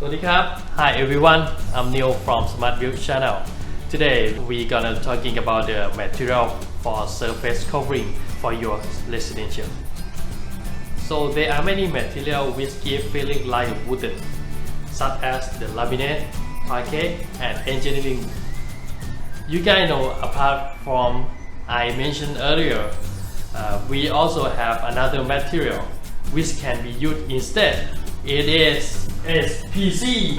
Hi everyone, I'm Neil from Smart Build channel. Today we're gonna talking about the material for surface covering for your residential. So there are many materials which give feeling like wooden, such as the laminate, parquet, and engineering. You guys know, apart from I mentioned earlier, we also have another material which can be used instead. It is SPC.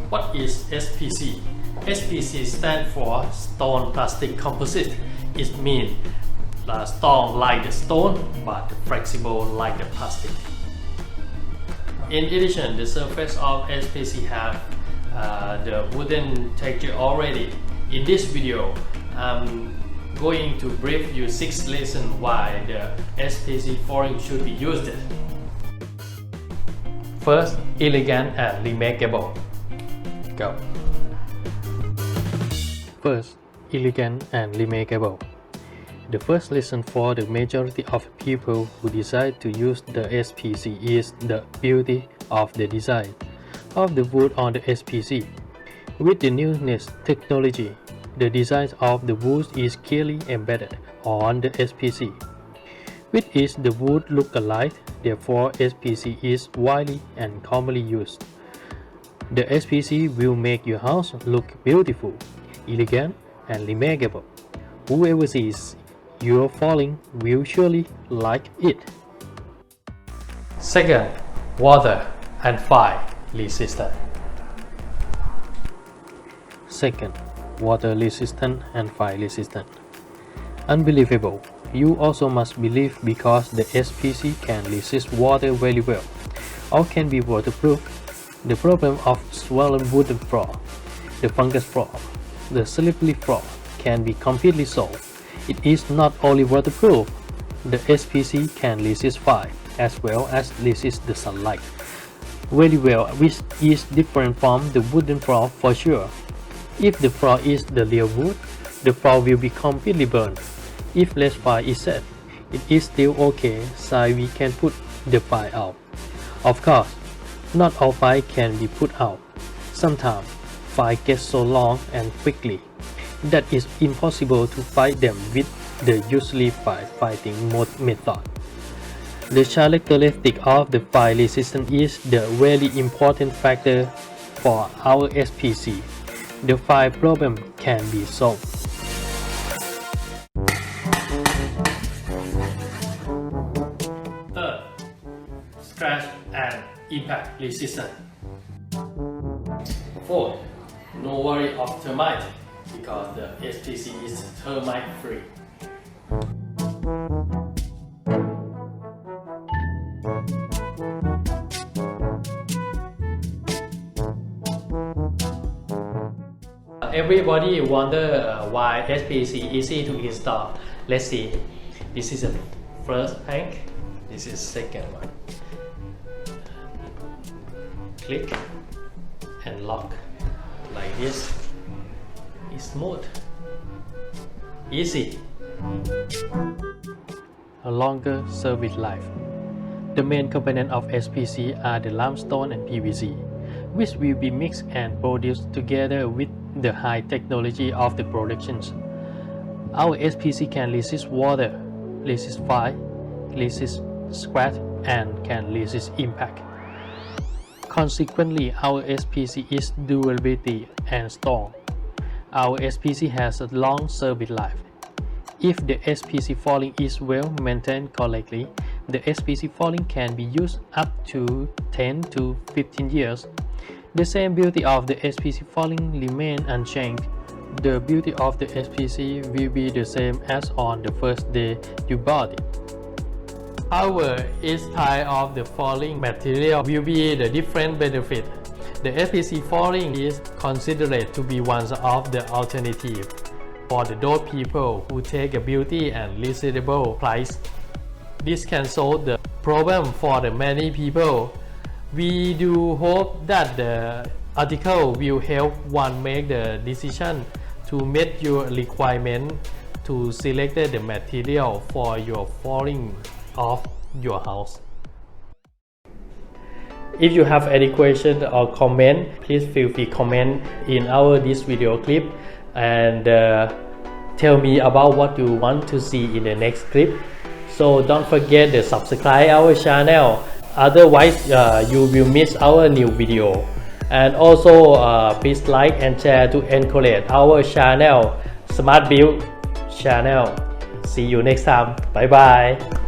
What is SPC? SPC stands for stone plastic composite. It means strong like the stone but flexible like the plastic. In addition, the surface of SPC have the wooden texture already. In this video, I'm going to brief you 6 reasons why the SPC flooring should be used. First, elegant and remarkable. Go. First, elegant and remarkable. The first reason for the majority of people who decide to use the SPC is the beauty of the design of the wood on the SPC. With the newest technology, the design of the wood is clearly embedded on the SPC, which is the wood look alike. Therefore, SPC is widely and commonly used. The SPC will make your house look beautiful, elegant, and remarkable. Whoever sees your flooring will surely like it. Second, water and fire resistant. Second, water resistant and fire resistant. Unbelievable. You also must believe because the SPC can resist water very well, or can be waterproof. The problem of swollen wooden floor, the fungus floor, the slippery floor can be completely solved. It is not only waterproof, the SPC can resist fire as well as resist the sunlight very well, which is different from the wooden floor for sure. If the floor is the real wood, the floor will be completely burned. If less fire is set, it is still okay, so we can put the fire out. Of course, not all fire can be put out. Sometimes, fire gets so long and quickly that it's impossible to fight them with the usually firefighting method. The characteristic of the fire resistance is the very important factor for our SPC. The fire problem can be solved. Third, scratch and impact resistant. Fourth, no worry of termite because the SPC is termite free. Everybody wonder why SPC easy to install. Let's see. This is the first plank. This is second one. Click and lock like this. It's smooth, easy. A longer service life. The main component of SPC are the limestone and PVC, which will be mixed and produced together with the high technology of the productions. Our SPC can resist water, resist fire, resist scratch, and can resist impact. Consequently, our SPC is durability and strong. Our SPC has a long service life. If the SPC flooring is well maintained correctly, the SPC flooring can be used up to 10 to 15 years. The same beauty of the SPC flooring remains unchanged. The beauty of the SPC will be the same as on the first day you bought it. However, each type of the flooring material will be the different benefit. The SPC flooring is considered to be one of the alternatives for those people who take a beauty and reasonable price. This can solve the problem for the many people. We do hope that the article will help one make the decision to meet your requirement to select the material for your flooring of your house. If you have any question or comment, please feel free comment in this video clip and tell me about what you want to see in the next clip. So don't forget to subscribe our channel, otherwise you will miss our new video. And also please like and share to encourage our channel, Smart Build channel. See you next time. Bye bye.